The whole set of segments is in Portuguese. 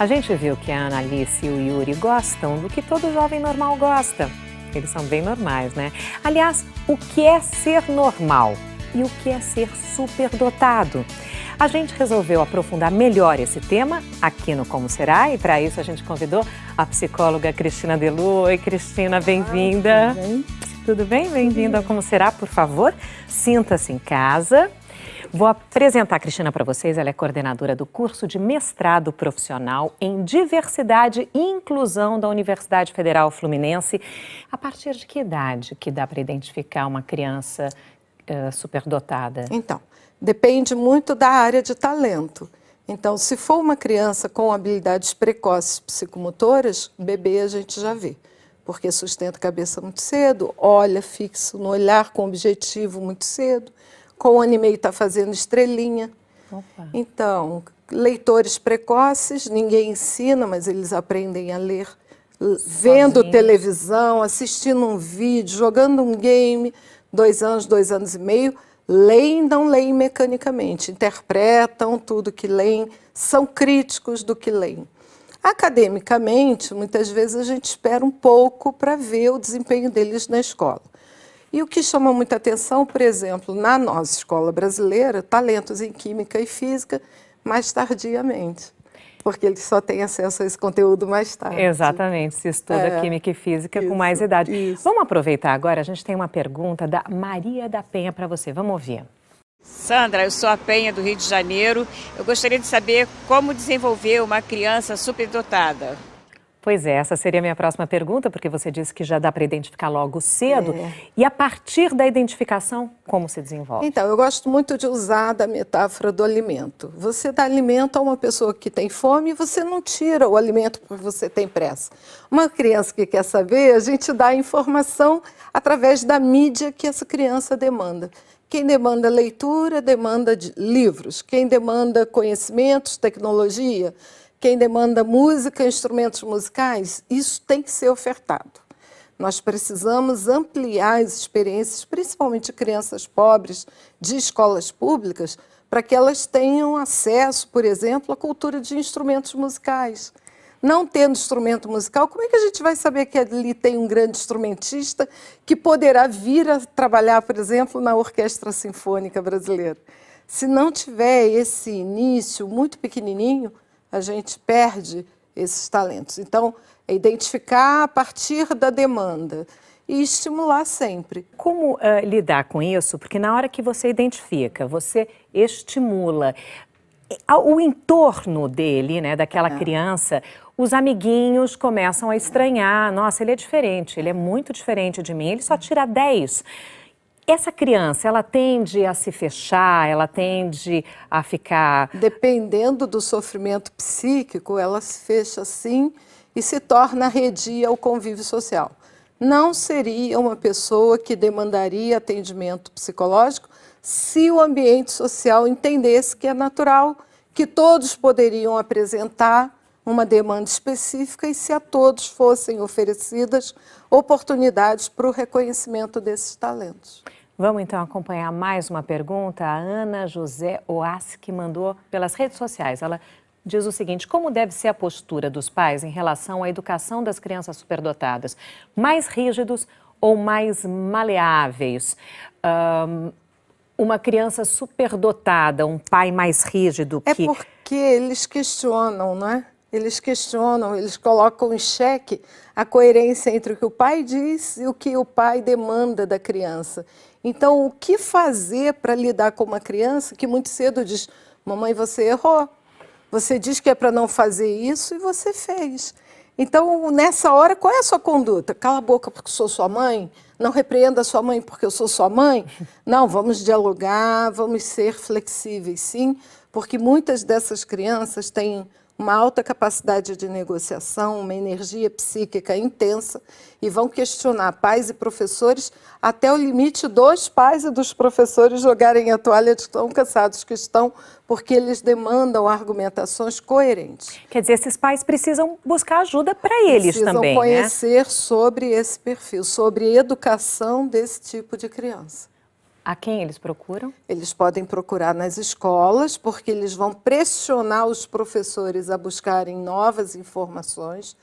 A gente viu que a Analice e o Yuri gostam do que todo jovem normal gosta. Eles são bem normais, né? Aliás, o que é ser normal e o que é ser superdotado? A gente resolveu aprofundar melhor esse tema aqui no Como Será e para isso a gente convidou a psicóloga Cristina Delu. Oi, Cristina, bem-vinda. Tudo bem? Bem-vinda ao Como Será, por favor. Sinta-se em casa. Vou apresentar a Cristina para vocês. Ela é coordenadora do curso de mestrado profissional em diversidade e inclusão da Universidade Federal Fluminense. A partir de que idade que dá para identificar uma criança superdotada? Então, depende muito da área de talento. Então, se for uma criança com habilidades precoces psicomotoras, bebê a gente já vê, porque sustenta a cabeça muito cedo, olha fixo no olhar com objetivo muito cedo, com o anime está fazendo estrelinha. Opa. Então, leitores precoces, ninguém ensina, mas eles aprendem a ler vendo televisão, assistindo um vídeo, jogando um game, 2 anos, 2 anos e meio, leem, não leem mecanicamente, interpretam tudo que leem, são críticos do que leem. Academicamente, muitas vezes a gente espera um pouco para ver o desempenho deles na escola. E o que chama muita atenção, por exemplo, na nossa escola brasileira, talentos em química e física mais tardiamente, porque eles só têm acesso a esse conteúdo mais tarde. Exatamente, se estuda química e física com mais idade. Isso. Vamos aproveitar agora, a gente tem uma pergunta da Maria da Penha para você, vamos ouvir. Sandra, eu sou a Penha do Rio de Janeiro. Eu gostaria de saber como desenvolver uma criança superdotada. Pois é, essa seria a minha próxima pergunta, porque você disse que já dá para identificar logo cedo. E a partir da identificação, como se desenvolve? Então, eu gosto muito de usar da metáfora do alimento. Você dá alimento a uma pessoa que tem fome e você não tira o alimento porque você tem pressa. Uma criança que quer saber, a gente dá a informação através da mídia que essa criança demanda. Quem demanda leitura, demanda de livros. Quem demanda conhecimentos, tecnologia, quem demanda música, instrumentos musicais, isso tem que ser ofertado. Nós precisamos ampliar as experiências, principalmente de crianças pobres, de escolas públicas, para que elas tenham acesso, por exemplo, à cultura de instrumentos musicais. Não tendo instrumento musical, como é que a gente vai saber que ali tem um grande instrumentista que poderá vir a trabalhar, por exemplo, na Orquestra Sinfônica Brasileira? Se não tiver esse início muito pequenininho, a gente perde esses talentos. Então, é identificar a partir da demanda e estimular sempre. Como lidar com isso? Porque na hora que você identifica, você estimula o entorno dele, né, daquela criança, os amiguinhos começam a estranhar. Nossa, ele é diferente, ele é muito diferente de mim, ele só tira 10. Essa criança, ela tende a se fechar, ela tende a ficar... Dependendo do sofrimento psíquico, ela se fecha assim e se torna arredia ao convívio social. Não seria uma pessoa que demandaria atendimento psicológico se o ambiente social entendesse que é natural, que todos poderiam apresentar uma demanda específica e se a todos fossem oferecidas oportunidades para o reconhecimento desses talentos. Vamos então acompanhar mais uma pergunta. A Ana José Oassi, que mandou pelas redes sociais. Ela diz o seguinte: como deve ser a postura dos pais em relação à educação das crianças superdotadas? Mais rígidos ou mais maleáveis? Uma criança superdotada, um pai mais rígido que... É porque eles questionam, não é? Eles questionam, eles colocam em xeque a coerência entre o que o pai diz e o que o pai demanda da criança. Então, o que fazer para lidar com uma criança que muito cedo diz: mamãe, você errou, você diz que é para não fazer isso e você fez. Então, nessa hora, qual é a sua conduta? Cala a boca porque sou sua mãe? Não repreenda a sua mãe porque eu sou sua mãe? Não, vamos dialogar, vamos ser flexíveis, sim, porque muitas dessas crianças têm uma alta capacidade de negociação, uma energia psíquica intensa e vão questionar pais e professores até o limite dos pais e dos professores jogarem a toalha de tão cansados que estão, porque eles demandam argumentações coerentes. Quer dizer, esses pais precisam buscar ajuda para eles também, precisam conhecer sobre esse perfil, sobre educação desse tipo de criança. A quem eles procuram? Eles podem procurar nas escolas, porque eles vão pressionar os professores a buscarem novas informações.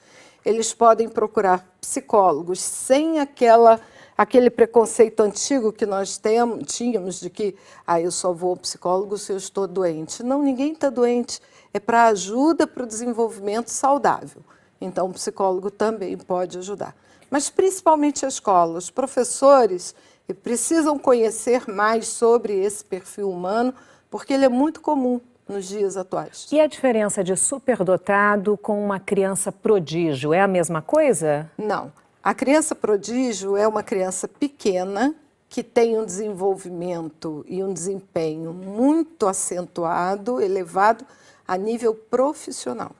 Eles podem procurar psicólogos sem aquele preconceito antigo que nós tínhamos de que eu só vou ao psicólogo se eu estou doente. Não, ninguém está doente. É para ajuda para o desenvolvimento saudável. Então, o psicólogo também pode ajudar. Mas principalmente a escola, os professores precisam conhecer mais sobre esse perfil humano, porque ele é muito comum nos dias atuais. E a diferença de superdotado com uma criança prodígio é a mesma coisa? Não. A criança prodígio é uma criança pequena que tem um desenvolvimento e um desempenho muito acentuado, elevado a nível profissional.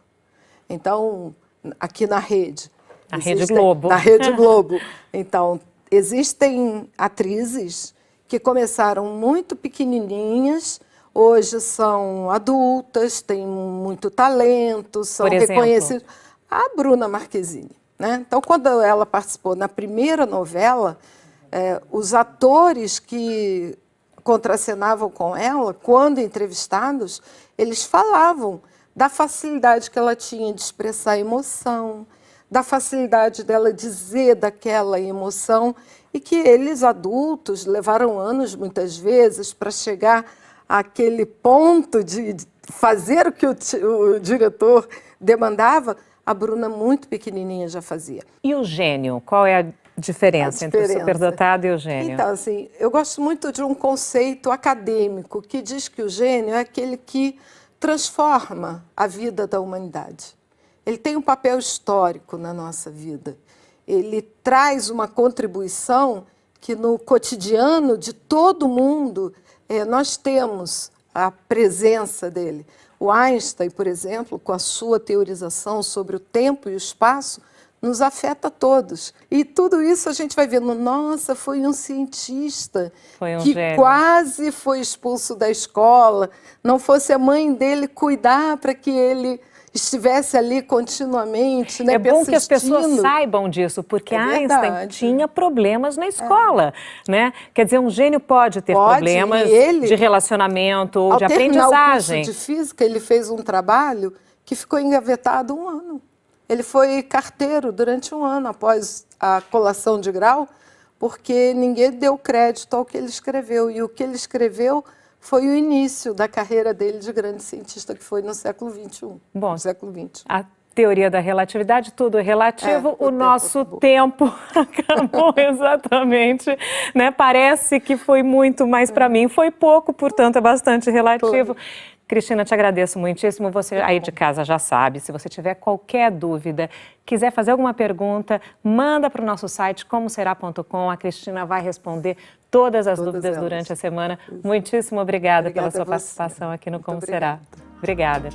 Então, aqui na rede... Na Rede Globo. Na Rede Globo. Então, existem atrizes que começaram muito pequenininhas, hoje são adultas, têm muito talento, são reconhecidas. A Bruna Marquezine, né? Então, quando ela participou na primeira novela, os atores que contracenavam com ela, quando entrevistados, eles falavam da facilidade que ela tinha de expressar emoção, da facilidade dela dizer daquela emoção, e que eles, adultos, levaram anos, muitas vezes, para chegar àquele ponto de fazer o que o diretor demandava. A Bruna, muito pequenininha, já fazia. E o gênio? Qual é a diferença entre o superdotado e o gênio? Então, assim, eu gosto muito de um conceito acadêmico que diz que o gênio é aquele que transforma a vida da humanidade. Ele tem um papel histórico na nossa vida. Ele traz uma contribuição que no cotidiano de todo mundo nós temos a presença dele. O Einstein, por exemplo, com a sua teorização sobre o tempo e o espaço, nos afeta a todos. E tudo isso a gente vai vendo, nossa, foi um cientista que gênio. Quase foi expulso da escola, não fosse a mãe dele cuidar para que ele estivesse ali continuamente, né, É bom que as pessoas saibam disso, porque Einstein tinha problemas na escola, né? Quer dizer, um gênio pode ter problemas de relacionamento ou de aprendizagem. Ao terminar o curso de física, ele fez um trabalho que ficou engavetado 1 ano. Ele foi carteiro durante 1 ano após a colação de grau, porque ninguém deu crédito ao que ele escreveu. E o que ele escreveu foi o início da carreira dele de grande cientista, que foi no século XXI. Bom, no século XX. A teoria da relatividade, tudo é relativo, o nosso tempo acabou exatamente, né? Parece que foi muito, mas para mim foi pouco, portanto é bastante relativo. Cristina, te agradeço muitíssimo. Você aí de casa já sabe, se você tiver qualquer dúvida, quiser fazer alguma pergunta, manda para o nosso site comoserá.com. A Cristina vai responder todas as dúvidas durante a semana. Muitíssimo obrigada pela sua participação aqui no Como Será. Obrigada.